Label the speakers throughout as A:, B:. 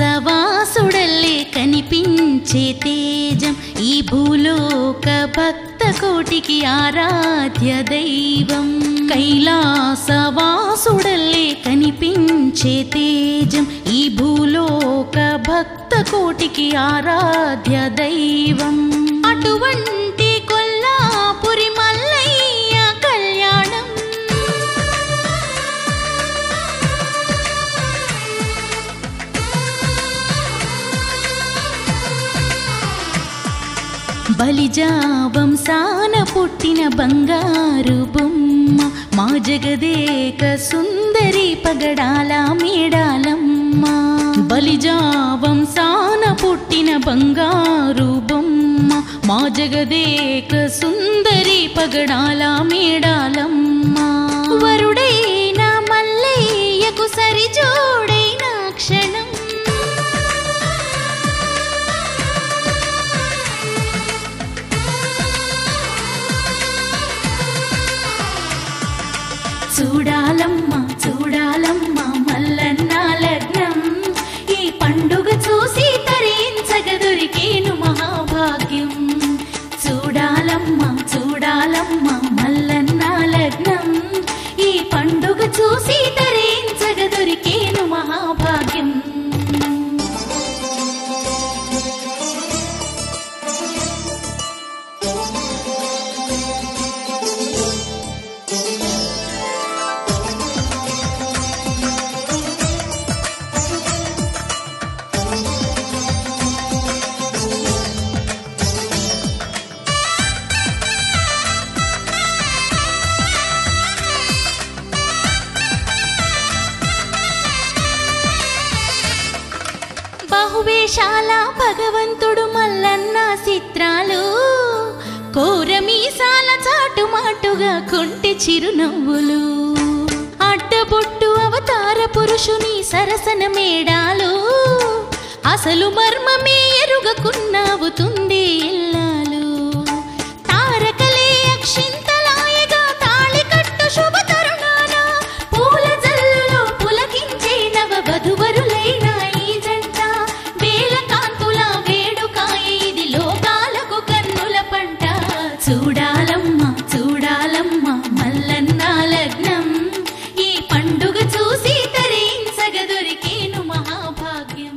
A: కైలాసవాసుడల్లే కనిపించే తేజం ఈ భూలోక భక్త కోటికి ఆరాధ్య దైవం. కైలాసవాసుడల్లే కనిపించే తేజం ఈ భూలోక భక్త కోటికి ఆరాధ్య దైవం. అటువంటి కొల్లాపురి మల్లయ్య కళ్యాణం బలిజా వంశాన పుట్టిన బంగారు బొమ్మ మా జగదేక సుందరి పగడాల మేడాలమ్మ. బలిజా వంశాన పుట్టిన బంగారు బొమ్మ మా జగదేక సుందరి పగడాల మేడాలమ్మ. వరుడైన మల్లయ్యకు సరిజోడైన క్షణం చూడాలమ్మ చూడాలమ్మ మల్లన్న లగ్నం ఈ పండుగ చూసి తరించగ దొరికేను మహాభాగ్యం. చూడాలమ్మ చూడాలమ్మ మల్లన్న లగ్నం ఈ పండుగ చూసి తరించగ దొరికేను మహాభాగ్యం. బహువేషాల భగవంతుడు మల్లన్న చిత్రాలు కోరమీసాల చాటుమాటుగా కొంటె చిరునవ్వులు అడ్డబొట్టు అవతార పురుషుని సరసన మేడాలు అసలు మర్మమే ఎరుగకున్నావుతుంది ఇల్లాలు. తారకలే అక్షింతలాయగా తాళి కట్టు శుభ తరుణాన పూల జల్లులో పులకించే నవ వధువరులైన చూడాలమ్మ చూడాలమ్మ మల్లన్న లగ్నం ఈ పండుగ చూసి తరించగ దొరికేను మహాభాగ్యం.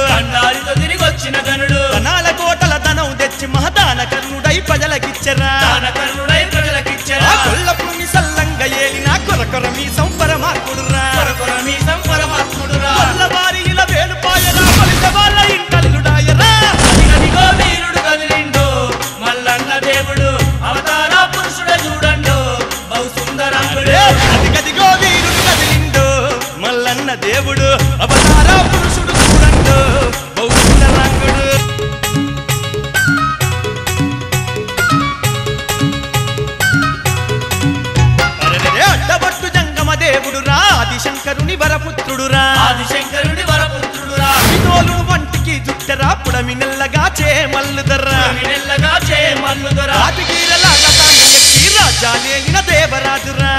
B: బండారితో తిరిగొచ్చిన ఘనుడు ధనాల కోటల ధనం తెచ్చి మహదాన కర్ణుడై ప్రజలకిచ్చరా కొల్లపుని సల్లంగా ఏలిన కొరకొర మీ సంపరమాత్ముడురా వారి ఇలా వేలుపాయరా పలిత వాళ్ళ ఇంటల్లుడాయరా. అదిగదిగో వీరుడు కదిలిండు మల్లన్న దేవుడు అవతార పురుషుడ చూడండు బహు సుందరాంగుడు. అదిగదిగో వీరుడు కదిలిండు మల్లన్న దేవుడు అవతార పురుషుడు చూడండు బహు సుందరాంగుడు. అడ్డబట్టు జంగమ దేవుడు రా ఆదిశంకరుని వరపుత్రుడురా తోలు వంటికి జుట్టరా పుడమి నెల్లగా చే మల్లుదర్రా రాజగీరలాగా ఎక్కి రాజాలేలిన దేవరాజురా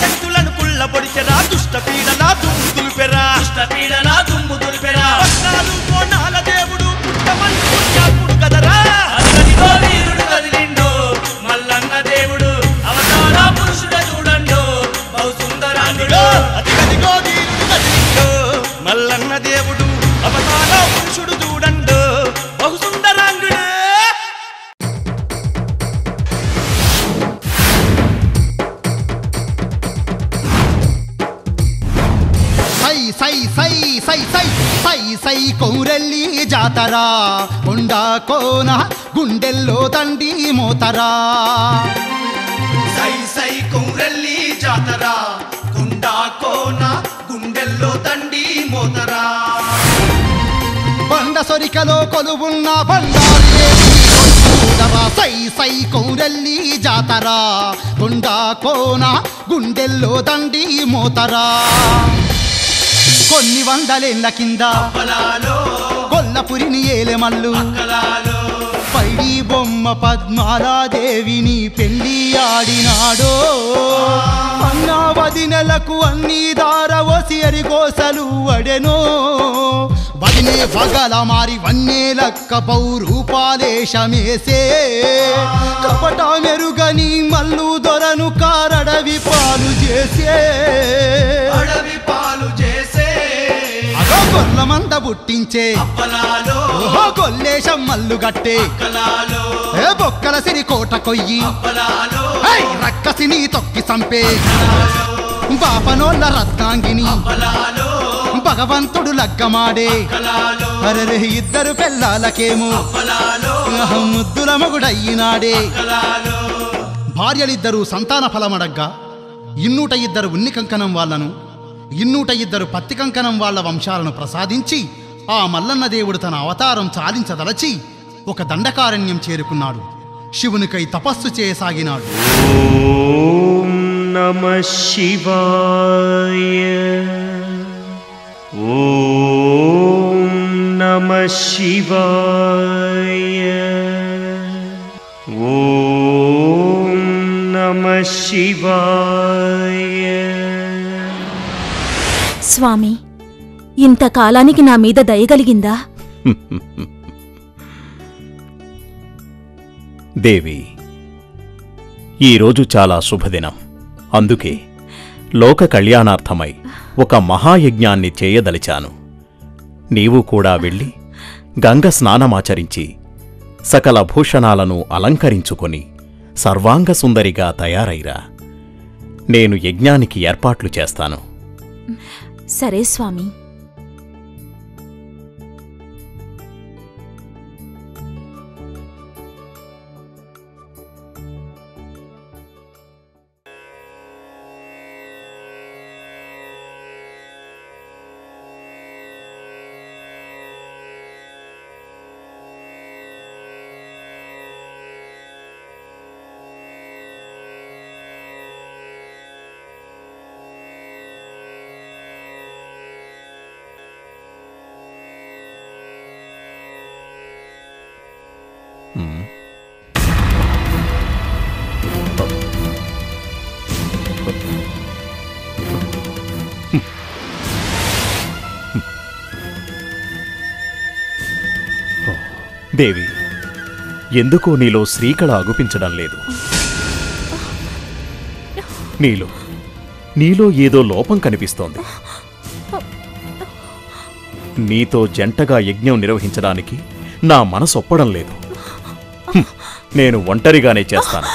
B: శక్తులను కుళ్ళబొడిచెరా దుష్ట పీడలా దుమ్ము దులిపెరా పద్నాలుగు కోణాల దేవుడు పుట్టమని కదరా
C: వీరుడు కదిలిండు మల్లన్న దేవుడు అవతార పురుషుడ చూడండు బహు సుందరాంగుడు
B: అదిగదిగో వీరుడు కదిలిండు మల్లన్న దేవుడు అవతార పురుషుడు చూడండు బహు సుందరాంగుడు
D: సై సై సై సై సై సై కౌరెల్లి జాతరా కొండ కోన గుండెల్లో దండి మోతరా
E: సై సై కౌరెల్లి జాతరా కొండ కోన గుండెల్లో దండి మోతరా
D: బండ సొరికలో కొలువున్న బండారి సై సై కౌరెల్లి జాతరా కొండ కోన గుండెల్లో దండి మోతరా కొన్ని వందలేళ్ల కింద కొల్లపురిని ఏలెమల్లు పైడి బొమ్మ పద్మాలాదేవిని పెళ్లి ఆడినాడో అన్నా వదినలకు అన్ని దారవసి అరిగోసలు అడెనో వదినే వగల మారి వన్నేలక్క పౌరూపాలేశమేసే కపట మెరుగని మల్లు దొరను కారడవి పాలు చేసే గొర్ల మంద పుట్టించే గొల్లేశం మల్లు గట్టే బొక్కల సిరి కోట కొయ్యి రక్కసిని తొక్కి సంపే బాపనోళ్ళ రత్నాంగిని భగవంతుడు లగ్గమాడే అరే ఇద్దరు పెళ్ళాలకేమో ముద్దుల మొగుడయ్యినాడే భార్యలిద్దరూ సంతాన ఫలమడగ్గా 202 ఉన్ని కంకణం వాళ్లను 202 పత్తి కంకణం వాళ్ల వంశాలను ప్రసాదించి ఆ మల్లన్న దేవుడు తన అవతారం చాలించదలచి ఒక దండకారణ్యం చేరుకున్నాడు. శివునికై తపస్సు చేయసాగినాడు.
F: ఓం నమః శివాయ ఓం నమః శివాయ ఓం నమః శివాయ.
G: స్వామి, ఇంతకాలానికి నా మీద దయగలిగిందా?
H: దేవి, ఈరోజు చాలా శుభదినం. అందుకే లోక కళ్యాణార్థమై ఒక మహాయజ్ఞాన్ని చేయదలిచాను. నీవు కూడా వెళ్ళి గంగ స్నానమాచరించి సకల భూషణాలను అలంకరించుకొని సర్వాంగ సుందరిగా తయారైరా. నేను యజ్ఞానికి ఏర్పాట్లు చేస్తాను.
G: సరే స్వామి.
H: దేవి, ఎందుకో నీలో శ్రీకళ అగుపించడం లేదు. నీలో ఏదో లోపం కనిపిస్తోంది. నీతో జంటగా యజ్ఞం నిర్వహించడానికి నా మనసొప్పడం లేదు. నేను ఒంటరిగానే చేస్తాను.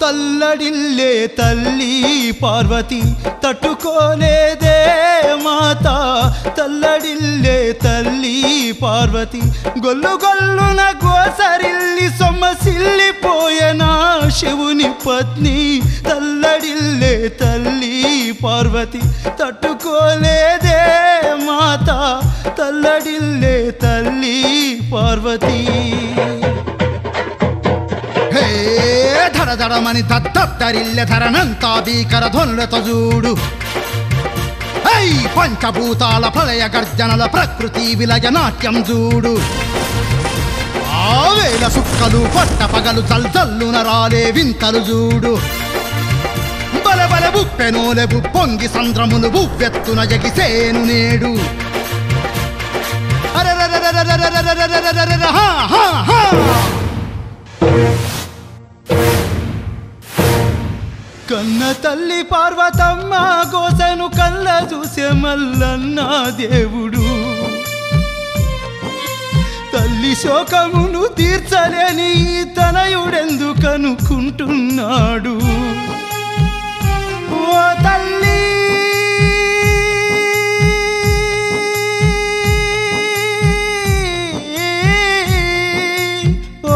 D: తల్లడిల్లే తల్లి పార్వతి తట్టుకోలేదే మాత. తల్లడిల్లే తల్లి పార్వతి గొల్లు గొల్లున గోసరిల్లి సొమ్మసిల్లిపోయనా శివుని పత్ని. తల్లడిల్లే తల్లి పార్వతి తట్టుకోలేదే మాత. తల్లడిల్లే తల్లి పార్వతీ హే ధడధడమని తత్తరిల్లె ధరనంతా భీకర ధ్వనులతో చూడు హై పంచభూతాల ప్రళయ గర్జనల ప్రకృతి విలయ నాట్యం చూడు ఆవేల సుక్కలు పట్ట పగలు చల్చల్లున రాలే వింతలు చూడు బల బల బుప్పెనోలెబు పొంగి సంద్రములు బువ్వెత్తున ఎగిసేను నేడు కన్న తల్లి పార్వతమ్మ గోసెను కళ్ళ చూసే మల్లన్న దేవుడు తల్లి శోకమును తీర్చలేని తనయుడెందుకనుకుంటున్నాడు ఓ తల్లి ఓ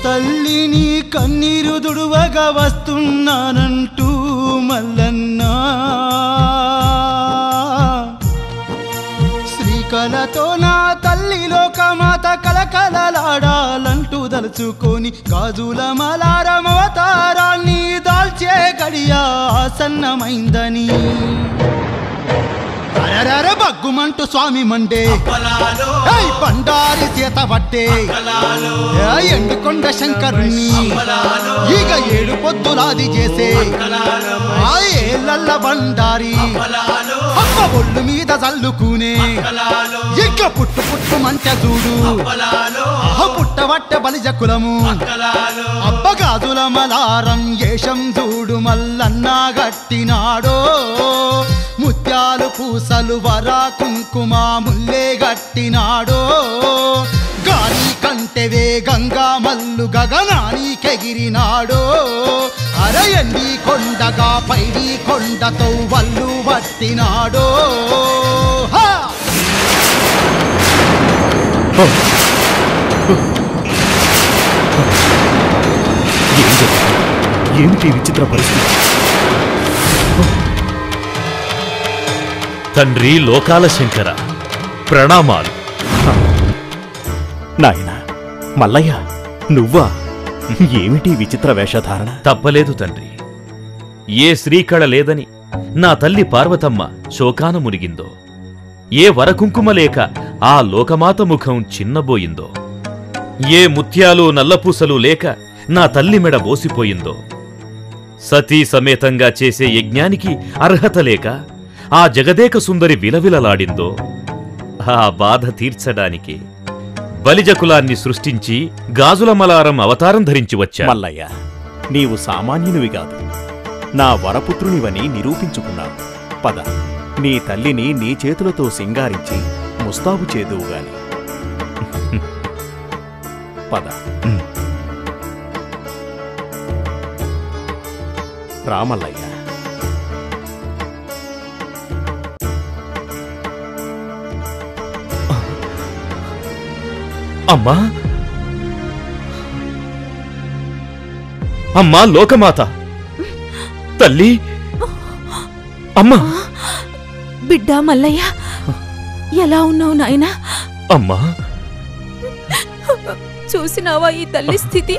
D: తల్లిని కన్నీరు దుడువగా వస్తున్నానంటూ మల్లన్నా శ్రీకళతో నా తల్లి లోకమాత కలకలలాడాలంటూ దలుచుకొని గాజుల మలారమవతారాన్ని దాల్చే గడియా ఆసన్నమైందని అరర బగ్గుమంటూ స్వామి మండే బండారి చేత పట్టే ఎండుకొండ శంకరుణ్ణి ఇక 7 పొద్దులాది చేసే ఆ ఏళ్ళ బండారి అమ్మ ఒళ్ళు మీద చల్లుకునే ఇక పుట్టు పుట్టు మంట చూడు పుట్టబట్ట బలిజ కులము అబ్బగాజుల మలారం ఏషం చూడు మల్లన్న గట్టినాడో ముత్యాలు పూసలు వరా కుంకుమ ముల్లే గట్టినాడో గాలి కంటే వేగంగా మల్లు గగనానికెగిరినాడో అరయండి కొండగా పైడి కొండతో వల్లు పట్టినాడో
H: ఏమిటి విచిత్ర పరిస్థితి?
I: తండ్రి లోకాల శంకర, ప్రణామాలు.
H: నాయనా మల్లయ్య, నువ్వా? ఏమిటి విచిత్ర వేషధారణ?
I: తప్పలేదు తండ్రి. ఏ శ్రీకళ లేదని నా తల్లి పార్వతమ్మ శోకాన మునిగిందో, ఏ వరకుంకుమ లేక ఆ లోకమాత ముఖం చిన్నబోయిందో, ఏ ముత్యాలు నల్లపూసలు లేక నా తల్లి మెడ బోసిపోయిందో, సతీ సమేతంగా చేసే యజ్ఞానికి అర్హత లేక ఆ జగదేక సుందరి విలవిలలాడిందో, ఆ బాధ తీర్చడానికి బలిజకులాన్ని సృష్టించి గాజుల మలారం అవతారం ధరించి వచ్చా.
H: మల్లయ్య, నీవు సామాన్యునివి కాదు, నా వరపుత్రునివని నిరూపించుకున్నావు. పద, నీ తల్లిని నీ చేతులతో సింగారించి ముస్తాబు చేదువుగాని. పద. రామల్లయ్య.
I: అమ్మా, అమ్మా లోకమాత, తల్లి, అమ్మా.
G: బిడ్డా మల్లయ్య, ఎలా ఉన్నావు నాయనా?
I: అమ్మా,
G: చూసినావా ఈ తల్లి స్థితి?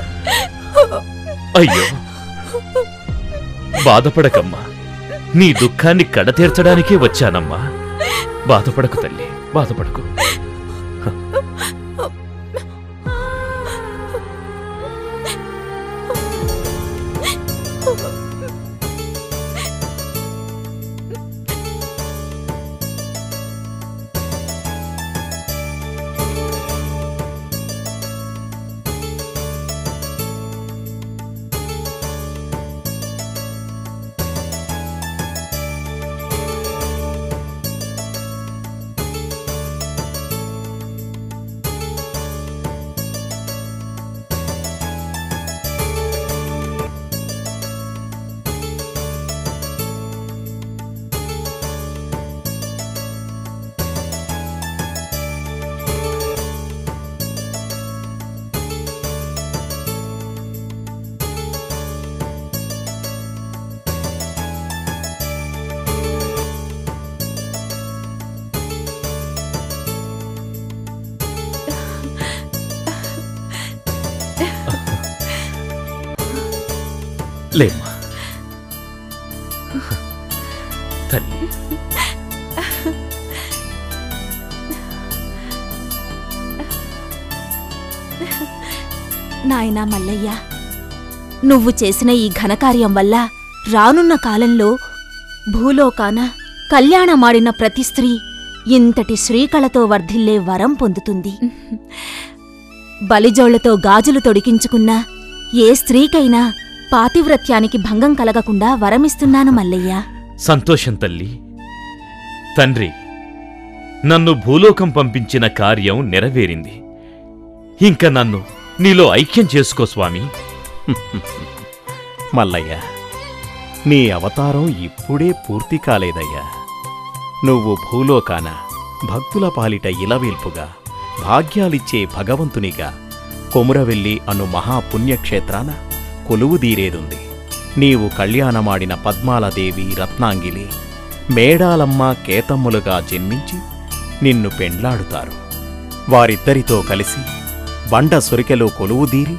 I: అయ్యో, బాధపడకమ్మా. నీ దుఃఖాన్ని కడతీర్చడానికే వచ్చానమ్మా. బాధపడకు తల్లి, బాధపడకు. లేమ్మా తల్లి.
G: నాయనా మల్లయ్య, నువ్వు చేసిన ఈ ఘనకార్యం వల్ల రానున్న కాలంలో భూలోకాన కళ్యాణమాడిన ప్రతి స్త్రీ ఇంతటి శ్రీకళతో వర్ధిల్లే వరం పొందుతుంది. బలిజోళ్లతో గాజులు తొడిగించుకున్న ఏ స్త్రీకైనా పాతివ్రత్యానికి భంగం కలగకుండా వరమిస్తున్నాను మల్లయ్య.
I: సంతోషం తల్లి. తండ్రి, నన్ను భూలోకం పంపించిన కార్యం నెరవేరింది. ఇంక నన్ను నీలో ఐక్యం చేసుకో స్వామి.
H: మల్లయ్య, నీ అవతారం ఇప్పుడే పూర్తి కాలేదయ్యా. నువ్వు భూలోకాన భక్తుల పాలిట ఇలవేల్పుగా, భాగ్యాలిచ్చే భగవంతునిగా కొమురవెల్లి అను మహాపుణ్యక్షేత్రాన కొలువుదీరేదుంది. నీవు కళ్యాణమాడిన పద్మాలదేవి, రత్నాంగిలి, మేడాలమ్మ, కేతమ్ములుగా జన్మించి నిన్ను పెండ్లాడుతారు. వారిద్దరితో కలిసి బండ సొరికెలో కొలువుదీరి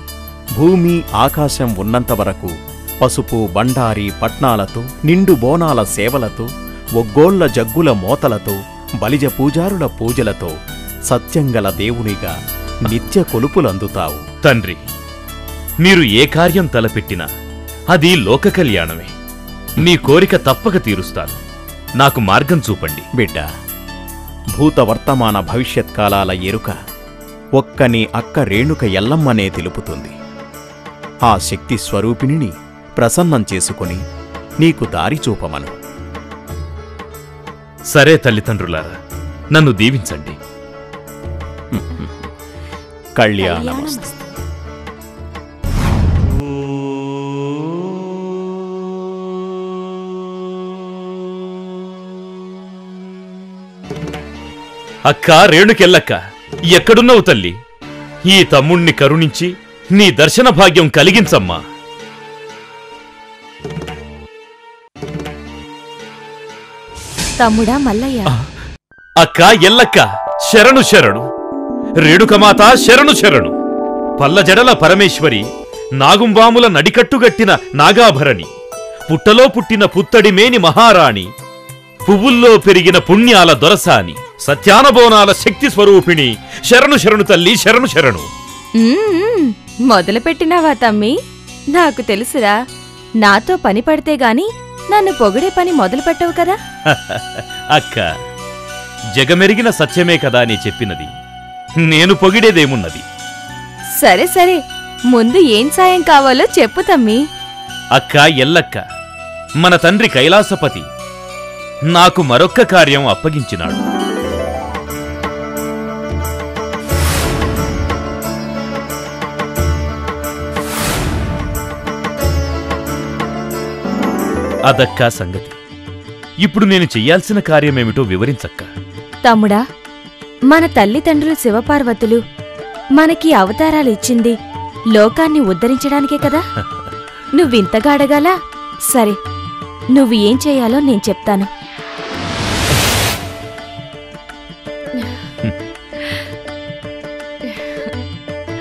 H: భూమి ఆకాశం ఉన్నంతవరకు పసుపు బండారి పట్నాలతో, నిండు బోనాల సేవలతో, ఒగ్గోళ్ల జగ్గుల మోతలతో, బలిజ పూజారుల పూజలతో సత్యంగల దేవునిగా నిత్య కొలుపులందుతావు.
I: తండ్రి, మీరు ఏ కార్యం తలపెట్టినా అది లోక కళ్యాణమే. నీ కోరిక తప్పక తీరుస్తాను. నాకు మార్గం చూపండి.
H: బిడ్డ, భూత వర్తమాన భవిష్యత్కాలాల ఎరుక ఒక్క నీ అక్క రేణుక ఎల్లమ్మనే తెలుపుతుంది. ఆ శక్తి స్వరూపిణిని ప్రసన్నం చేసుకుని నీకు దారి చూపమను.
I: సరే తల్లిదండ్రులారా, నన్ను దీవించండి.
H: కళ్యాణమస్తు.
I: అక్క రేణుకెళ్ళక్క, ఎక్కడున్నావు తల్లి? ఈ తమ్ముణ్ణి కరుణించి నీ దర్శన భాగ్యం కలిగించమ్మా.
G: తమ్ముడా మల్లయ్య,
I: అక్క ఎల్లక్క, శరణు శరణు. రేణుకమాత శరణు శరణు. పల్లజడల పరమేశ్వరి, నాగుంబాముల నడికట్టుగట్టిన నాగాభరణి, పుట్టలో పుట్టిన పుత్తడిమేని మహారాణి, పువ్వుల్లో పెరిగిన పుణ్యాల దొరసాని, సత్యానబోనాల శక్తి స్వరూపిణి, శరణు శరణు తల్లి, శరణు శరణు.
G: మొదలుపెట్టినావా తమ్మి? నాకు తెలుసురా, నాతో పని పడితే గాని నన్ను పొగిడే పని మొదలు పెట్టవు కదా.
I: అక్క, జగమెరిగిన సత్యమే కదా నీ చెప్పినది. నేను పొగిడేదేమున్నది?
G: సరే సరే, ముందు ఏం సాయం కావాలో చెప్పు తమ్మి.
I: అక్క ఎల్లక్క, మన తండ్రి కైలాసపతి నాకు మరొక్క కార్యం అప్పగించినాడు. అదక్కా సంగతి. ఇప్పుడు నేను చెయ్యాల్సిన కార్యమేమిటో వివరించక్క.
G: తమ్ముడా, మన తల్లిదండ్రులు శివపార్వతులు మనకి అవతారాలు ఇచ్చింది లోకాన్ని ఉద్ధరించడానికే కదా. నువ్వింతగా అడగాలా? సరే, నువ్వు ఏం చేయాలో నేను చెప్తాను.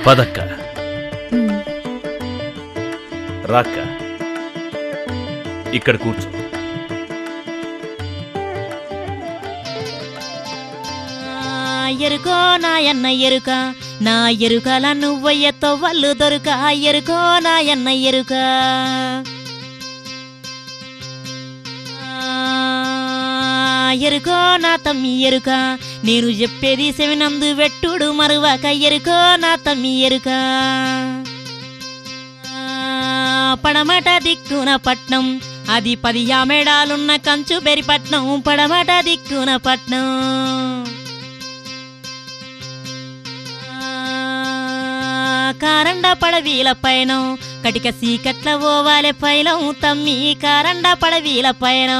I: పదక్క, రాక్క, ఇక్కడ కూర్చో.
A: ఎరుకో నాయన్న ఎరుక, నా ఎరుకల నువ్వయ్యతో వాళ్ళు దొరుక. ఎరుకో నాయన్న ఎరుక, ఎరుకో నా తమ్మి ఎరుక, నేను చెప్పేది సెవినందు వెట్టుడు మరువక. ఎరుకో నా తమ్మి ఎరుక, పడమట దిక్కున పట్నం, అది 10 యామేడాలున్న కంచు బెరిపట్నం. పడమట దిక్కున పట్నం, కారండ పడవీల పైన కటిక సీకట్ల ఓవాలె పైలం తమ్మి. కారండ పడవీల పైన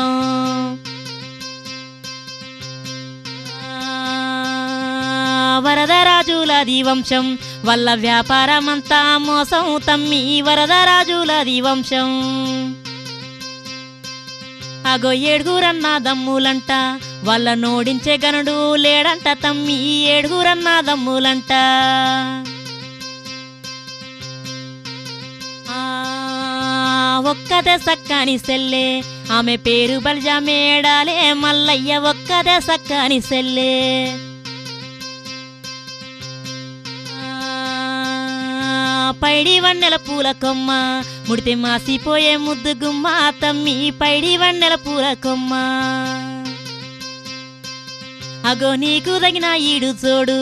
A: వరదరాజులది వంశం, వల్ల వ్యాపారమంతా మోసం తమ్మి. వరదరాజులది వంశం, అగో 7 దమ్ములంట, వాళ్ళ నోడించే గనుడు లేడంట తమ్మి. 7 దమ్ములంట, ఒక్కదే సక్కాని సెల్లే ఆమె పేరు బల్జా మేడాలే మల్లయ్య ఒక్కదే సక్కాని సెల్లే పైడి వన్నెల పూల కొమ్మ ముడితే మాసిపోయే ముద్దు గుమ్మ తమ్మి పైడి వన్నెల పూల కొమ్మ అగో నీకు తగిన ఈడు జోడు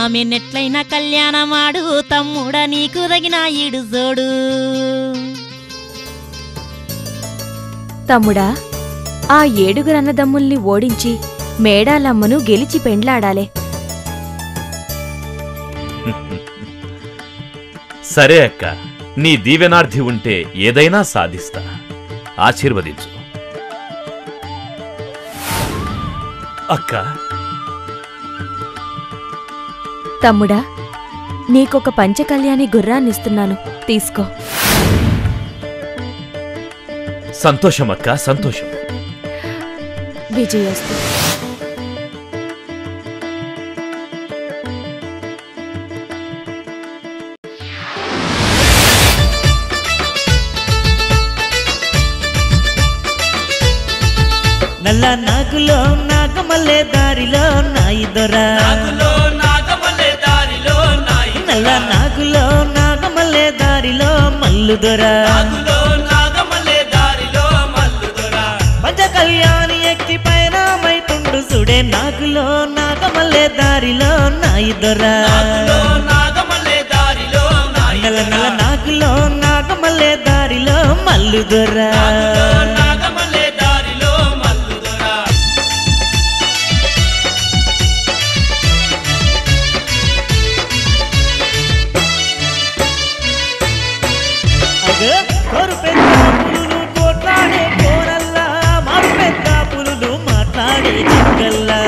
A: ఆమె నెట్లైన కళ్యాణమాడు తమ్ముడా నీకు తగిన ఈడు జోడు.
G: తమ్ముడా, ఆ 7 అన్నదమ్ముల్ని ఓడించి మేడాలమ్మను గెలిచి పెండ్లాడాలే.
I: సరే అక్క, నీ దీవెనార్థి ఉంటే ఏదైనా సాధిస్తా. ఆశీర్వదించు అక్క.
G: తమ్ముడా, నీకొక పంచకళ్యాణి గుర్రాన్నిస్తున్నాను, తీసుకో.
I: సంతోషం అక్క, సంతోషం.
G: విజయోస్తు.
J: నల్ల నాగులో నాగమల్లే దారిలో నాయి దొరా, నల్ల నాగులో నాగమల్లే దారిలో మల్లు దొరా, పంచ కళ్యాణి ఎక్కి పైన మైతుండు సుడే నాగులో నాగమల్లే దారిలో నాయి దొరా, నల్ల నల్ల నాగులో నాగమల్లే దారిలో మల్లు దొరా. కోరు పెద్ద పులులు కోట్లాడే కోరల్లా, మా పెద్ద పులులు మాట్లాడే జంగల్లా,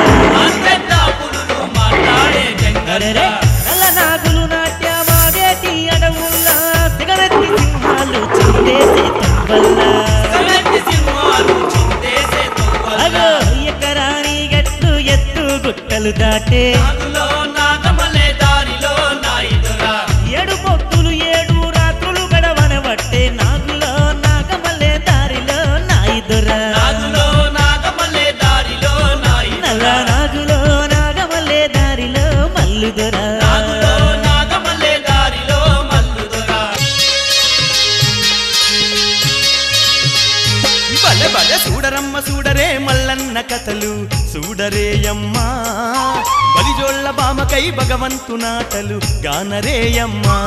J: నల్ల నాగులు నాట్యమాడేటి అడవుల్లా, సిగరెత్తి సింహాలు చిందేసే తొంగల్లా, అగో ఎకరాని గట్లు ఎత్తు గుట్టలు దాటే, 7 పొద్దులు 7 రాత్రులు గడవనబట్టే నాగులో నాగమల్లే దారిలో నాయి దొరా, నల్ల నాగులో నాగమల్లే దారిలో మల్లు దొరా.
B: బలె బలె చూడరమ్మ చూడరే మల్లన్న కథలు చూడరేయమ్మా, బలిజోళ్ళ బామకై భగవంతునాటలు గానరేయమ్మా.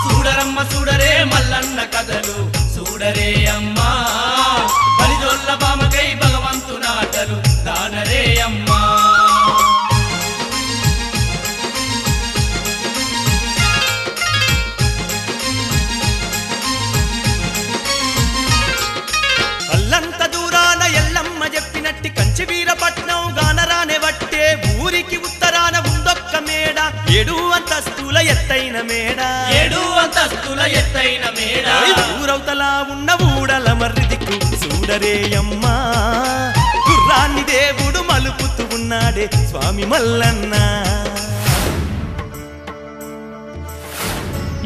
C: చూడరమ్మ చూడరే మల్లన్న కథలు చూడరే అమ్మా, బలిజోళ్ళ బామకై భగవంతునాటలు దానరే అమ్మా.
B: అల్లంత దూరాన ఎల్లమ్మ చెప్పినట్టి కంచి వీరపట్నం గానరానే వట్టే, ఊరికి ఉత్తరాన ఉందొక్క మేడ, 7 అంతస్తుల ఎత్తైన మేడ,
C: 7 అంతస్తుల ఎత్తైన మేడ,
B: ఊరవతల ఉన్న ఊడల మర్రిదిక్కు చూడరేయమ్మా, గుర్రాన్ని దేవుడు మలుపుతూ ఉన్నాడే స్వామి మల్లన్న.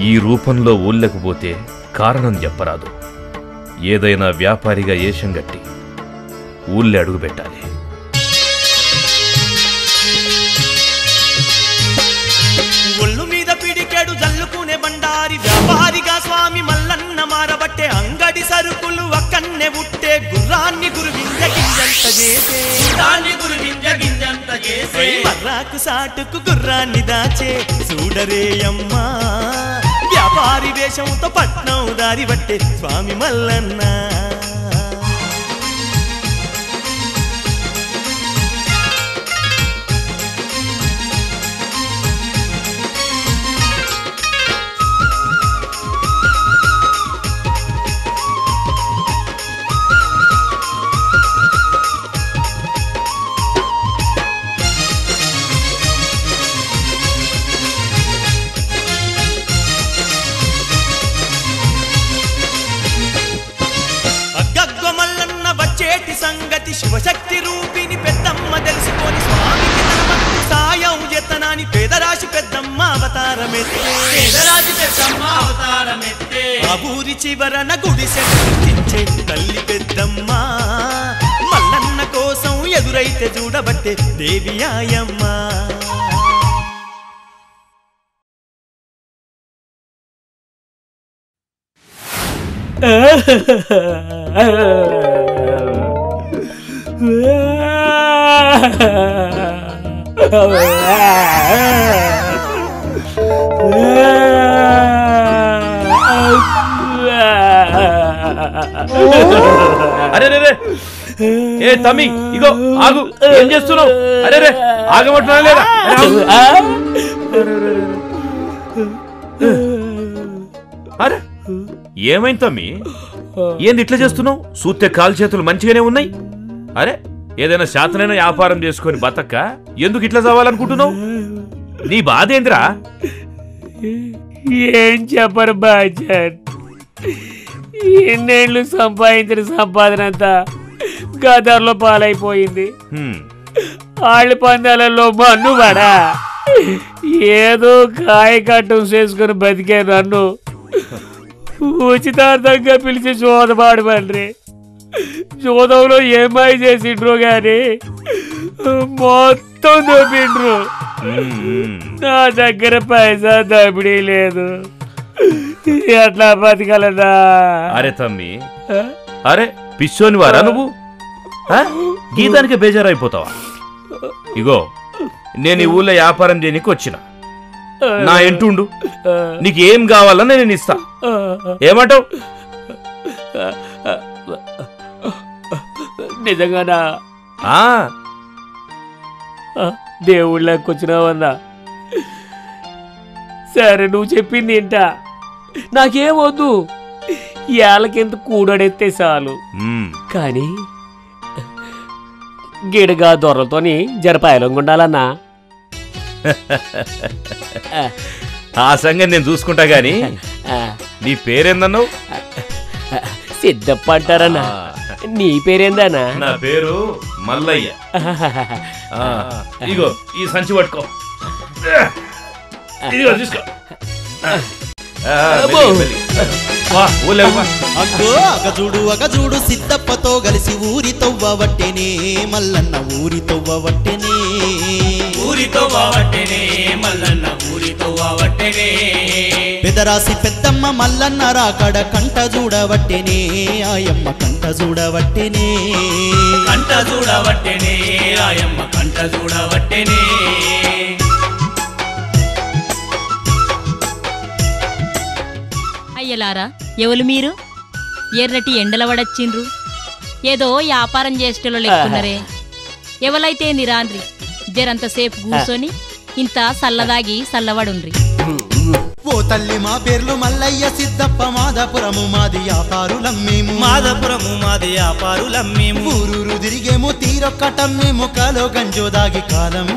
I: ఈ రూపంలో ఊళ్ళకు పోతే కారణం చెప్పరాదు. ఏదైనా వ్యాపారిగా ఏషం గట్టి ఊళ్ళే అడుగు పెట్టాలి.
B: ఒళ్ళు మీద పిడికెడు జల్లుకునే బండారి వ్యాపారిగా స్వామి మల్లన్న మారబట్టే, అంగడి సరుకులు అక్కన్నే ఉట్టే, గుర్రాన్ని గురువింజ గింజంత చేసే, మర్రాకు సాటుకు గుర్రాన్ని దాచే చూడరేయమ్మా, వ్యాపారి వేషంతో పట్నం దారి బట్టే స్వామి మల్లన్న. సంగతి శివశక్తి రూపిని పెద్దమ్మ తెలుసుకొని స్వామికి తన సాయం జతనాని పేదరాశి పెద్దమ్మ అవతారం అవతారమెత్తే
C: పేదరాజు పెద్దమ్మ అవతారమెత్తే
B: ఆ ఊరి చివరన గుడిసె కట్టించే తల్లి పెద్దమ్మ మల్లన్న కోసం ఎదురైతే చూడబట్టే దేవి ఆయమ్మ
I: అరే రే ఏ తమ్మి ఇగో ఆగు ఏం చేస్తున్నావు అరే రే ఆగమంటున్నా లేదా అరే ఏమైంది తమ్మి ఏంది ఇట్లా చేస్తున్నావు సూత్తే కాలు చేతులు మంచిగానే ఉన్నాయి అరే ఏదైనా శాతనైనా వ్యాపారం చేసుకొని బతక్క ఎందుకు ఇట్లా చదవాలనుకుంటున్నావు నీ బాధ ఏందిరా
K: ఏం చెప్పరు బాజన్ ఎన్నేళ్ళు సంపాదించిన సంపాదన అంతా గదర్లో పాలైపోయింది ఆళ్ళ పందాలలో మన్ను పడా ఏదో కాయ కట్టం చేసుకుని బతికే నన్ను ఉచితార్థంగా పిలిచి చోదబాడు బండ్రి చోదంలో ఏమై చేసిండ్రు గాని మొత్తం దొబ్బిండ్రు నా దగ్గర పైసా దబిడీ లేదు ఎట్లా బతకలదా
I: అరే తమ్మి అరే పిచ్చోని వారా నువ్వు గీతానికి బేజారైపోతావా ఇగో నేను ఈ ఊళ్ళో వ్యాపారం చేయనికి వచ్చిన నా ఎంటుండు నీకు ఏం కావాలని నేను ఇస్తా ఏమంటావు
K: నిజంగానా దేవుళ్ళకి వచ్చినావన్నా సరే నువ్వు చెప్పింది ఏంటా నాకేమొద్దు ఏళ్ళకెంత కూడడెత్తే చాలు కానీ గిడగా దొరలతోని జరపాయలంగా ఉండాలన్నా
I: ఆ సంగతి నేను చూసుకుంటా గాని నీ పేరేందన్నావు
K: సిద్ధప్ప అంటారన్నా నీ పేరేందన్నా
I: నా పేరు మల్లయ్య ఇగో ఈ సంచి పట్టుకో ఇదిగో తీసుకో
L: అగజూడు సిద్ధప్పతో కలిసి ఊరి తవ్వవట్టెనే మల్లన్న ఊరి తవ్వవట్టెనే
C: మల్లన్న ఊరి తవ్వవట్టెనే
L: పెదరాసి పెద్దమ్మ మల్లన్న రాకడ కంట చూడవట్టెనే ఆయమ్మ కంట చూడవట్టెనే
C: ఆయమ్మ కంట చూడవట్టెనే
A: అయ్యలారా ఎవరు మీరు ఎర్రటి ఎండల వడచ్చిండ్రు ఏదో వ్యాపారం చేసేటోళ్ళు లెక్కున్నరే ఎవలైతే నిరాండ్రి జరంతసేపు కూర్చొని ఇంత సల్లదాగి సల్లవడుండ్రి
L: ఓ తల్లి మా పేర్లు మల్లయ్య సిద్ధప్ప మాదాపురము మాది వ్యాపారులమ్మేము ఊరూరు తిరిగేము తీరొక్కటమ్మేము కాలో గంజోదాగి కాలం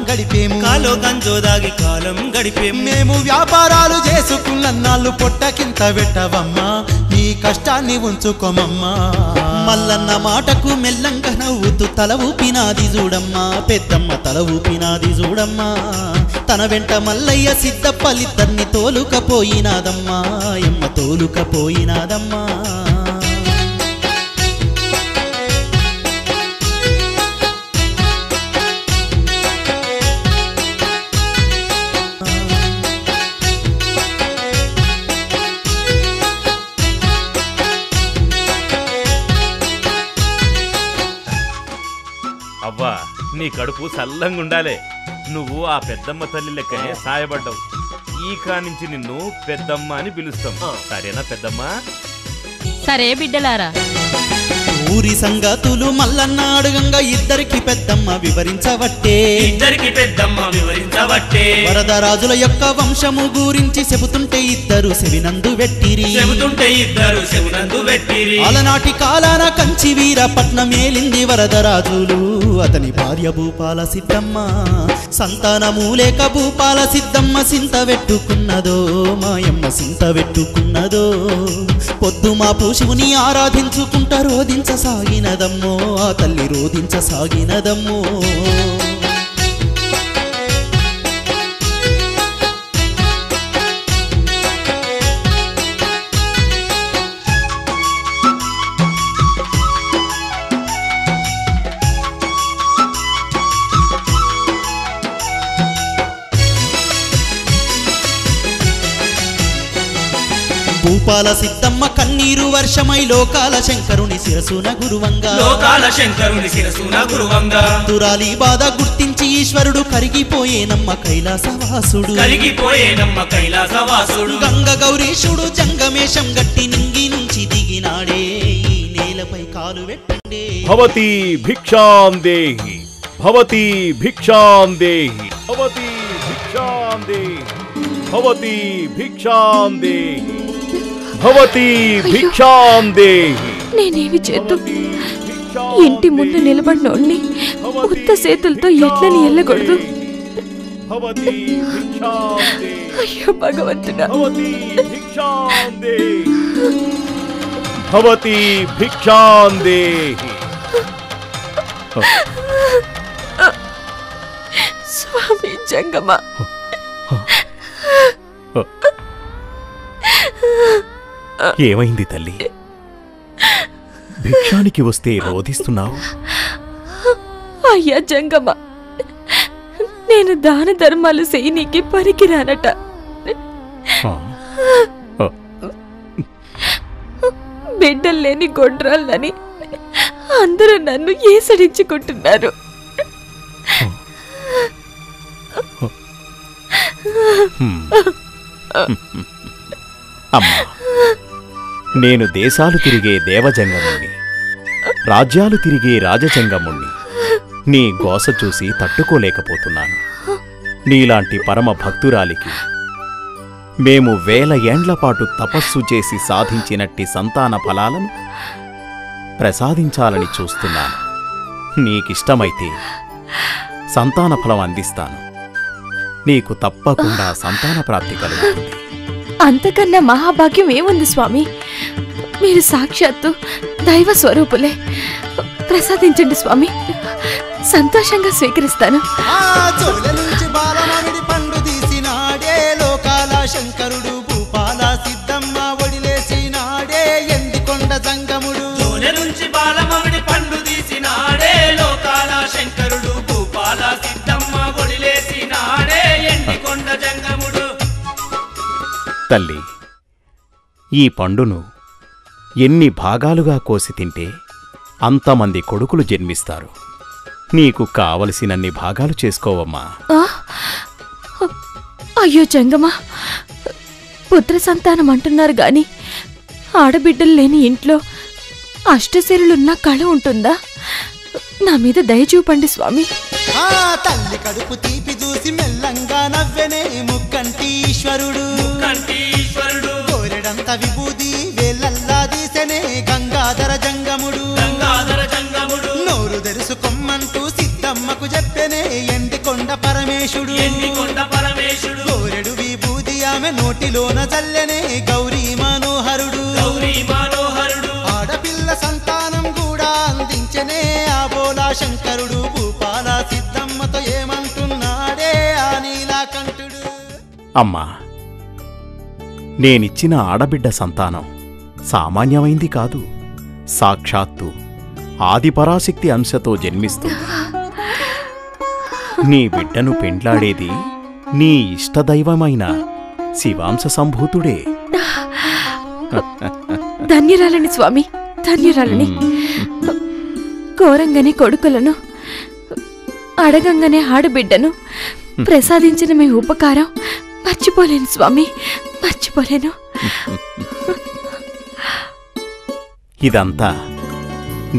L: గడిపేము మేము వ్యాపారాలు చేసుకున్నన్నాళ్ళు పొట్టకింత పెట్టవమ్మా నీ కష్టాన్ని ఉంచుకోమమ్మా మల్లన్న మాటకు మెల్లంగా నవ్వుతూ తల ఊపినాది చూడమ్మా పెద్దమ్మ తల ఊపినాది చూడమ్మా తన వెంట మల్లయ్య సిద్ధప్పలిద్దరిని తోలుకపోయినాదమ్మా ఎమ్మ తోలుకపోయినాదమ్మా
I: అవ్వా నీ కడుపు సల్లంగా ఉండాలే నువ్వు ఆ పెద్దమ్మ తల్లి లెక్కనే సాయపడ్డావు ఈ కానించి నిన్ను పెద్దమ్మ అని పిలుస్తాం సరేనా పెద్దమ్మ
A: సరే బిడ్డలారా
L: ఊరి సంగతులు మల్లన్న అడుగంగా ఇద్దరికి పెద్దమ్మ వివరించవట్టే వరదరాజుల యొక్క వంశము గురించి చెబుతుంటే ఇద్దరు సెవినందు వెట్టిరి అలనాటి కాలాన కంచి వీరపట్నం ఏలింది వరదరాజులు అతని భార్య భూపాల సిద్ధమ్మ సంతానము లేక భూపాల సిద్ధమ్మ సింత వెట్టుకున్నదో మాయమ్మ సింత వెట్టుకున్నదో పొద్దు మా శివుని ఆరాధించుకుంటా రోధించసాగినదమ్మో ఆ తల్లి రోధించసాగినదమ్మో భూపాల సిద్ధమ్మ కన్నీరు వర్షమై లోకాల శంకరుని శిరసున గురువంగా
C: లోకాల శంకరుని శిరసున గురువంగా
L: దురాలి బాధ గుర్తించి ఈశ్వరుడు కరిగిపోయేనమ్మ కైలాసవాసుడు
C: కరిగిపోయేనమ్మ కైలాసవాసుడు
L: గంగ గౌరీశుడు జంగమేశం గట్టి నింగి నుంచి దిగినాడే ఈ నేలపై కాలు పెట్టండే
H: భవతి భిక్షాం దేహి భవతి భిక్షాం దేహి భవతి భిక్షాం దేహి భవతి భిక్షాం దేహి భవతి భిక్షాం దేహి.
G: నేనేమి చేద్దు ఇంటి ముందు నిలబడినోడ్ని ఉత్త చేతులతో ఎట్లని ఎల్లకూడదు. అయ్యో భగవంతుడా.
H: భవతి భిక్షాం దేహి.
G: స్వామి జంగమ,
H: ఏమైంది తల్లి? భిక్షానికి వస్తే రోధిస్తున్నావు?
G: అయ్యా జంగమ, నేను దాన ధర్మాలు చేయనీకి పనికిరానట. బిడ్డలు లేని గొడ్రాళ్ళని అందరూ నన్ను ఏసడించుకుంటున్నారు.
H: అమ్మా, నేను దేశాలు తిరిగే దేవజంగముణ్ణి, రాజ్యాలు తిరిగే రాజజంగముణ్ణి. నీ గోస చూసి తట్టుకోలేకపోతున్నాను. నీలాంటి పరమ భక్తురాలికి మేము 1000 ఏండ్లపాటు తపస్సు చేసి సాధించినట్టి సంతాన ఫలాలను ప్రసాదించాలని చూస్తున్నాను. నీకిష్టమైతే సంతాన ఫలం అందిస్తాను. నీకు తప్పకుండా సంతాన ప్రాప్తి కలుగుతుంది.
G: అంతకన్నా మహాభాగ్యం ఏముంది స్వామి? మీరు సాక్షాత్తు దైవ స్వరూపులే. ప్రసాదించండి స్వామి, సంతోషంగా స్వీకరిస్తాను.
E: పండు తీసినాడే లోకాల శంకరుడు భూపాల సిద్ధమ్మ ఒడిలేసినాడే ఎండికొండ జంగముడు.
C: నుంచి బాలమమిడి పండు తీసినాడే లోకాల శంకరుడు భూపాల సిద్ధమ్మ ఒడిలేసినాడే ఎండికొండ జంగముడు.
H: తల్లి, ఈ పండును ఎన్ని భాగాలుగా కోసి తింటే అంతమంది కొడుకులు జన్మిస్తారు. నీకు కావలసినన్ని భాగాలు చేసుకోవమ్మా.
G: అయ్యో జంగమా, పుత్ర సంతానం అంటున్నారు గాని ఆడబిడ్డలు లేని ఇంట్లో అష్టశరులున్న కళ ఉంటుందా? నా మీద దయ చూపండి స్వామి.
E: తల్లి కడుపు తీపి చూసి మెల్లంగా నవ్వెనే ముక్కంటి ఈశ్వరుడు. కోరెడంత విభూది వేలల్లా తీసెనే గంగాధర జంగముడు. నోరు తెరుసుకొమ్మంటూ సిద్ధమ్మకు చెప్పెనే ఎండికొండ పరమేశుడు. కోరెడు విభూది ఆమె నోటిలోన చల్లెనే గౌరీ మనోహరుడు. ఆడపిల్ల సంతానం కూడా అందించనే ఆ బోలా శంకరుడు. భూపాల సిద్ధమ్మతో ఏమంటున్నాడే ఆ నీలాకంఠుడు.
H: అమ్మా, నేనిచ్చిన ఆడబిడ్డ సంతానం సామాన్యమైంది కాదు. సాక్షాత్తు ఆదిపరాశక్తి అంశతో జన్మిస్తుంది. నీ బిడ్డను పెండ్లాడేది నీ ఇష్టదైవమైన శివాంశ సంభూతుడే.
G: ధన్యురాలని స్వామి, ధన్యురాలని. కోరంగానే కొడుకులను, అడగంగానే ఆడబిడ్డను ప్రసాదించిన మీ ఉపకారం మర్చిపోలేను స్వామి, మర్చిపోలేను.
H: ఇదంతా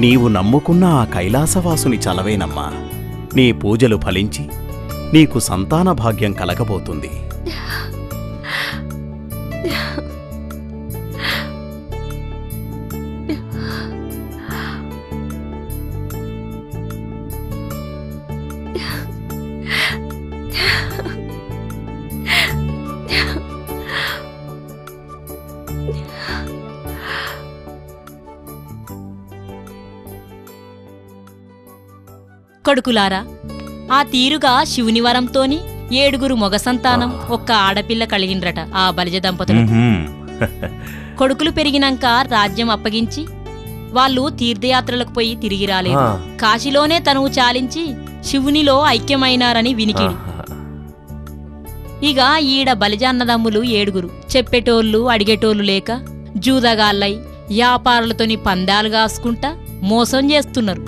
H: నీవు నమ్ముకున్న ఆ కైలాసవాసుని చలవేనమ్మా. నీ పూజలు ఫలించి నీకు సంతాన భాగ్యం కలగబోతుంది.
A: కొడుకులారా, ఆ తీరుగా శివుని వరంతోని 7 మగ సంతానం, 1 ఆడపిల్ల కలిగిండ్రట ఆ బలిజ దంపతులు. కొడుకులు పెరిగినాక రాజ్యం అప్పగించి వాళ్ళు తీర్థయాత్రలకు పోయి తిరిగి రాలేదు. కాశీలోనే తనువు చాలించి శివునిలో ఐక్యమైనారని వినికిడి. ఇక ఈడ బలిజ అన్నదమ్ములు 7 చెప్పేటోళ్ళు అడిగేటోళ్ళు లేక జూదగాళ్ళై వ్యాపారులతోని పందాలు కాసుకుంటా మోసం చేస్తున్నారు.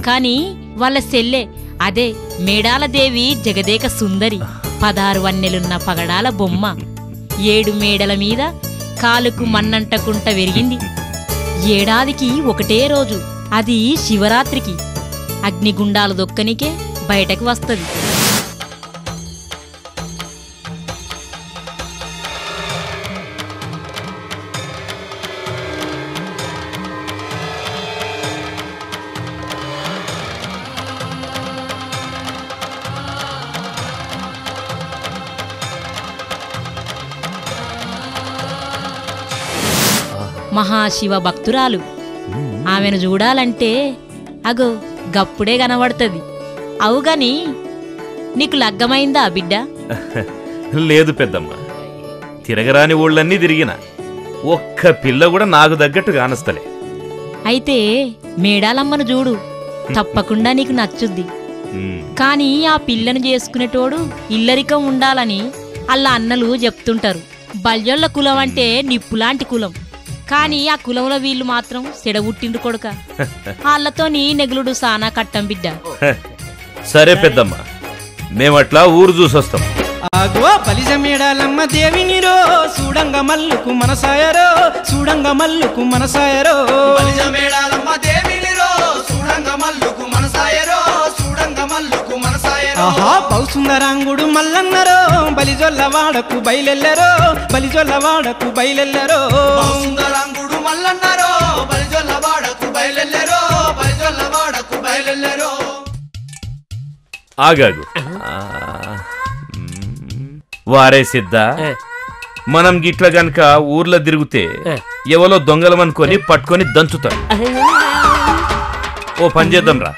A: కాని వాళ్ళ సెల్లె అదే మేడాలదేవి జగదేక సుందరి 16 వన్నెలున్న పగడాల బొమ్మ 7 మేడల మీద కాలుకు మన్నంటకుంట వెరిగింది. ఏడాదికి ఒకటే రోజు, అది శివరాత్రికి. అగ్నిగుండాలు దొక్కనికే బయటకు వస్తది. మహాశివ భక్తురాలు. ఆమెను చూడాలంటే అగో గప్పుడే కనబడుతుంది. అవుగాని నీకు లగ్గమైందా బిడ్డ?
I: లేదు పెద్దమ్మ, తిరగరాని ఊళ్ళన్నీ తిరిగిన ఒక్క పిల్ల కూడా నాకు తగ్గట్టు కానస్తలే.
A: అయితే మేడాలమ్మను చూడు, తప్పకుండా నీకు నచ్చుద్ది. కాని ఆ పిల్లను చేసుకునేటోడు ఇల్లరికం ఉండాలని అల్ల అన్నలు చెప్తుంటారు. బల్జొల్ల కులం అంటే నిప్పులాంటి కులం. కాని ఆ కులంలో వీళ్ళు మాత్రం సెడబుట్టిండ్రు కొడుక. వాళ్ళతోని నెగులుడు సానా కట్టం బిడ్డ.
I: సరే పెద్దమ్మ, మేమట్లా ఊరు చూసొస్తాం.
M: ఆగో బలిజ మేడాలమ్మ దేవినిరో, చూడంగ మల్లుకు మనసాయరో, చూడంగ మల్లుకు మనసాయరో.
C: బలిజ మేడాలమ్మ దేవినిరో, చూడంగ మల్లుకు మనసాయరో, చూడంగ మల్లుకు మనసాయరో.
M: ఆహా బౌసుందరాంగుడు మల్లన్నరో, బలిజొల్ల వాడకు బయలెల్లరో, బలిజొల్ల వాడకు బయలెల్లరో.
C: బౌసుందరాంగుడు మల్లన్నరో, బలిజొల్ల వాడకు బయలెల్లరో, బలిజొల్ల వాడకు బయలెల్లరో.
I: ఆగాగు. వారే సిద్ధ, మనం గిట్ల గనక ఊర్లో తిరిగితే ఎవలో దొంగలమనుకొని పట్టుకొని దంచుతారు. ఓ పని చేద్దాం రా.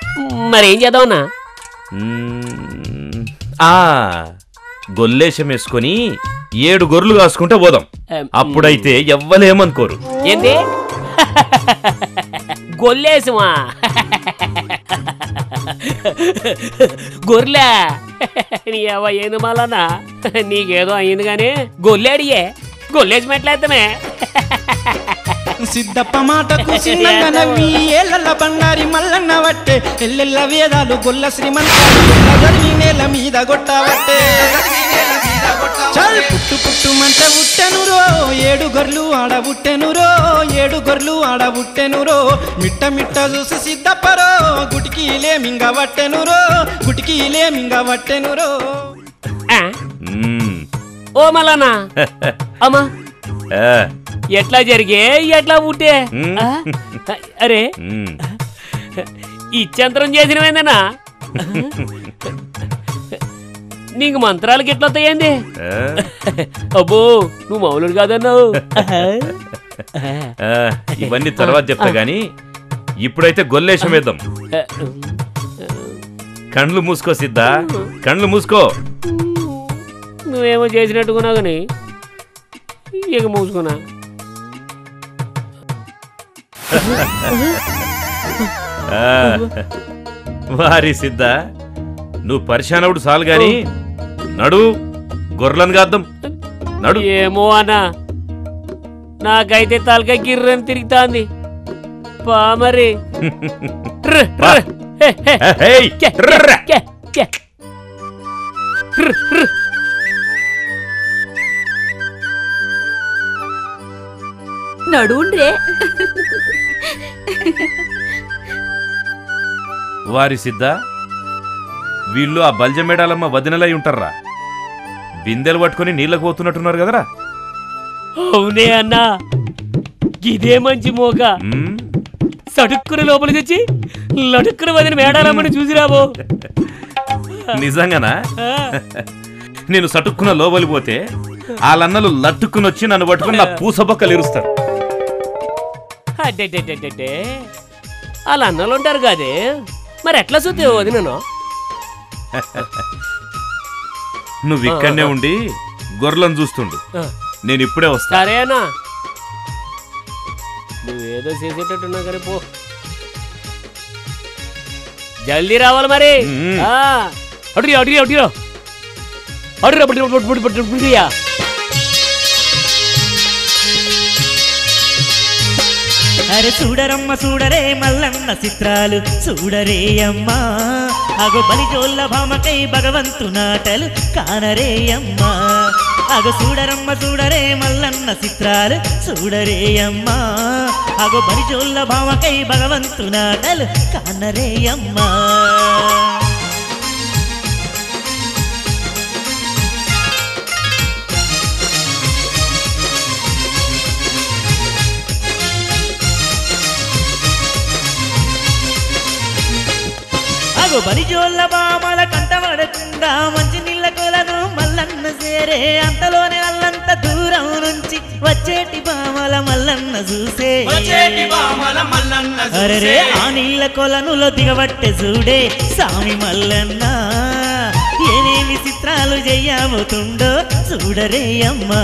K: మరేం చేద్దామన్నా?
I: గొల్లేశం వేసుకొని 7 గొర్రెలు కాసుకుంటే పోదాం. అప్పుడైతే ఎవ్వలేమనుకోరు.
K: ఏంది గొల్లేసమా? గొర్రెలా? నీ అవ్వ ఏంది మళ్ళా? నీకేదో అయింది గానీ గొల్లేడియే, గొల్లేసి మెట్లేద్దమే.
M: సిద్ధప్ప మాటకు చిన్నగా నవ్వి ఏళ్ళ బండారి మల్లన్న వట్టే, ఎల్లెల్ల వేదాలు గొల్ల శ్రీమంతాలు నేల మీద గొట్టవట్టే. చల్ పుట్టు పుట్టు మంట ఉట్టెనురో, 7 గొర్రెలు ఆడబుట్టెనురో, 7 గొర్రెలు ఆడబుట్టెనురో. మిట్ట మిట్ట చూసి సిద్ధప్పరో, గుటికీలే మింగ వట్టెనురో, గుటికీలే మింగ వట్టెనురో.
K: ఓ మల్లన్నా, అమ్మా ఎట్లా జరిగే ఎట్లా పుట్టే? అరే ఇచ్చంతరం చేసినవేందన్నా? నీకు మంత్రాలకి ఎట్లా వస్తాయండి? అబ్బో నువ్వు మౌలుడు కాదన్నావు.
I: ఇవన్నీ తర్వాత చెప్తా గాని ఇప్పుడైతే గొల్లేశం వేద్దాం. కండ్లు మూసుకో సిద్ధా, కండ్లు మూసుకో.
K: నువ్వేమో చేసినట్టుకున్నా గాని ఇక మూసుకున్నా.
I: వారి సిద్ధ, నువ్వు పరిశానవుడు చాలు గాని నడు, గొర్రెలను కాద్దాం నడు.
K: ఏమో అన్నా, నాకైతే తలకాయ గిర్రని తిరుగుతాంది. పా మరి.
G: నడుండ్రే.
I: వారి సిద్ధ, వీళ్ళు ఆ బల్జ మేడాలమ్మ వదినలై ఉంటారా? బిందెలు పట్టుకుని నీళ్ళకు పోతున్నట్టున్నారు కదరా?
K: అవునే అన్నా, ఇదే మంచి మోక. సడుక్కున లోపలికి వచ్చి లడుక్కున వదిన మేడాలమ్మని చూసిరాబో.
I: నిజంగానా? నేను సటుక్కున లోబలిపోతే వాళ్ళన్నలు లట్టుకుని వచ్చి నన్ను పట్టుకుని నా పూసబొక్కలు ఇరుస్తారు.
K: అడ్డే వాళ్ళ అన్నలు ఉంటారు కాదే, మరి ఎట్లా చూద్దావు వదినను?
I: నువ్వు ఇక్కడనే ఉండి గొర్రెలను చూస్తుండు, నేను ఇప్పుడే వస్తా.
K: సరే అన్నా, నువ్వేదో చేసేటట్టున్నా కానీ పో, జల్దీ రావాలి మరి. అడిగి అడిగి అడిగిరా. అడుగుయా
J: అరే చూడరమ్మ చూడరే మల్లన్న చిత్రాలు చూడరే అమ్మా అగో బలిజోళ్ళ భామకై భగవంతునాటలు కానరే అమ్మా అగో చూడరమ్మ చూడరే మల్లన్న చిత్రాలు చూడరే అమ్మా అగో బలిజోళ్ళ భామకై భగవంతునాటలు కానరే అమ్మా అగో బలిజోళ్ళ బామల కంటపడకుండా మంచి నీళ్ళ కొలను మల్లన్న సేరే అంతలోనే అల్లంత దూరం నుంచి వచ్చేటి బామల మల్లన్న చూసే అరే ఆ నీళ్ళ కొలనులో దిగబట్టే చూడే స్వామి మల్లన్న ఏనేమి చిత్రాలు చెయ్యబోతుండో చూడరే అమ్మా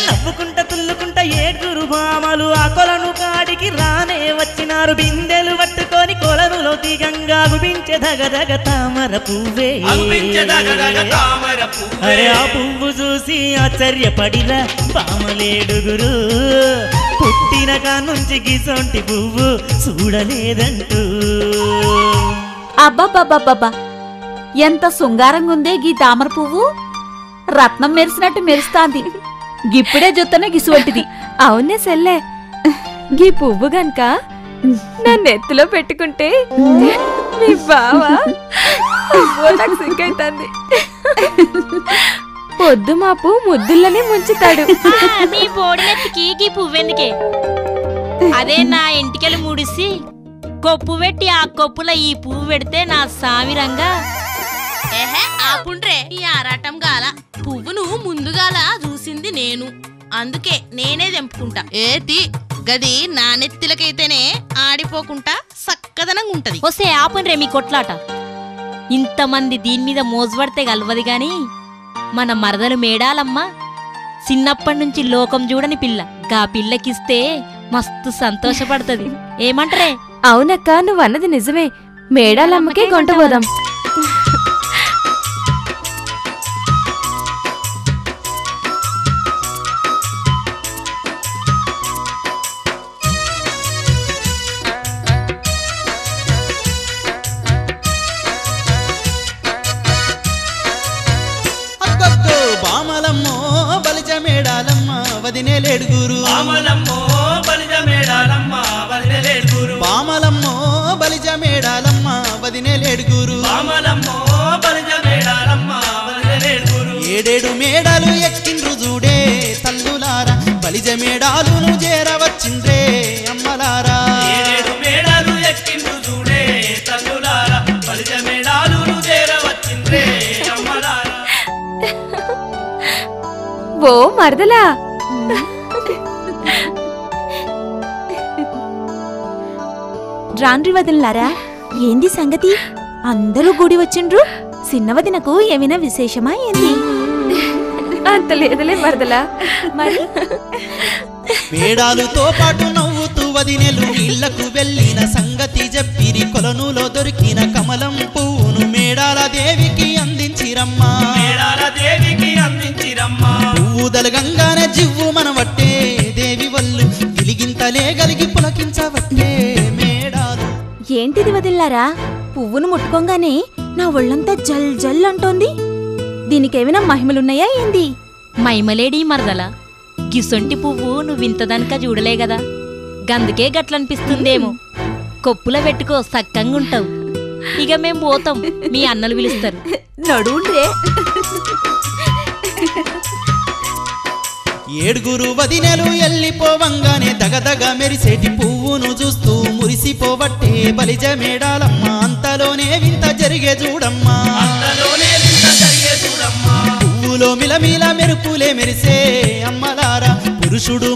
J: నవ్వుకుంట తుల్లుకుంట ఏడుగురు భామలు ఆ కొలను కాడికి రానే వచ్చినారు బిందెలు పట్టుకొని కొలనులో దిగంగా గుబించే దగదగ తామర పువ్వే అరే ఆ పువ్వు చూసి ఆశ్చర్యపడిరా భామలేడుగురు పుట్టిన కానుంచి గిసొంటి పువ్వు చూడలేదంటూ
G: అబ్బబ్బబ్బబ్బబ్బా ఎంత శృంగారంగుందే గీ తామర పువ్వు రత్నం మెరిసినట్టు మెరుస్తాంది గిప్పుడే జొత్తనే గిసువంటిది
N: అవునే సెల్లే గీ పువ్వు గనక నన్ను ఎత్తులో పెట్టుకుంటే మీ బావా నాకు సిగ్గైతుంది పొద్దు మాపు ముద్దుల్లోనే ముంచుతాడు
A: నీ బోడినెత్తికి గీ పువ్వెందుకే అదే నా ఇంటికెళ్ళి ముడిసి కొప్పు పెట్టి ఆ కొప్పులో ఈ పువ్వు పెడితే నా సామిరంగా
O: ఏహే ఆపుండ్రే ఈ ఆరాటం గాల పువ్వును ముందుగాల చూసింది నేను అందుకే నేనే తెంపుకుంటా ఏతి గది నానెత్తిలకైతేనే ఆడిపోకుండా సక్కదనంగా ఉంటది
A: వస్తే ఆపండ్రే మీ కొట్లాట ఇంతమంది దీని మీద మోజుపడితే గలవది గాని మన మరదలు మేడాలమ్మ చిన్నప్పటి నుంచి లోకం చూడని పిల్ల గా పిల్లకిస్తే మస్తు సంతోషపడుతుంది ఏమంటరే
N: అవునక్క నువ్వన్నది నిజమే మేడాలమ్మకే కొంటపోదాం
L: బామలమ్మో బలిజ మేడాలమ్మ వదినేలేడుగురు
C: బామలమ్మో బలిజ మేడాలమ్మ వదినేలేడుగురు
L: బామలమ్మో బలిజ మేడాలమ్మ వదినేలేడుగురు
C: బామలమ్మో బలిజ మేడాలమ్మ వదినేలేడుగురు
L: ఏడేడు మేడాలు ఎక్కిండ్రు చూడే తల్లులారా బలిజ మేడాలును చేరవచ్చిండ్రే అమ్మలారా
C: ఏడేడు మేడాలు ఎక్కిండ్రు చూడే తల్లులారా బలిజ మేడాలును చేరవచ్చిండ్రే అమ్మలారా
N: ఓ మరదలా
G: రాండ్రి వదినలారా ఏంది సంగతి అందరూ గుడి వచ్చిండ్రు చిన్నవదినకు ఏమైనా విశేషమా ఏంది
N: అంత లేదులే మరదలా
G: మరి
L: మేడాలుతో పాటు నవ్వుతూ వదినెలు ఇళ్లకు వెళ్ళిన సంగతి చెప్పిరి కొలనులో దొరికిన కమలం పువ్వును మేడాల దేవికి అందించిరమ్మా
C: మేడాల దేవికి అందించిరమ్మా
L: పువ్వు దలగంగానే జివ్వు మనవట్టే దేవి వల్లు గిలిగింతలే గలిగి పులకించవట్టే మేడాలు
G: ఏంటిది వదిల్లారా పువ్వును ముట్టుకోగానే నా ఒళ్ళంతా జల్ జల్ అంటోంది దీనికేమైనా మహిమలున్నాయా ఏంది
A: మైమలేడీ మరదల గిసొంటి పువ్వు నువ్వింతదనక చూడలే గదా గందుకే గట్లనిపిస్తుందేమో కొప్పుల పెట్టుకో సక్కంగుంటావు ఇక మేం పోతాం మీ అన్నలు పిలుస్తారు
G: నడుండ్రే
L: ఏడుగురు వదినెలు ఎల్లిపోవంగానే దగదగ మెరిసేటి పువ్వును చూస్తూ మురిసిపోవట్టే బలిజ మేడాలమ్మ అంతలోనే వింత జరిగే చూడమ్మా పువ్వులో మిలమిల మెరుపులే మెరిసే అమ్మలారా పురుషుడు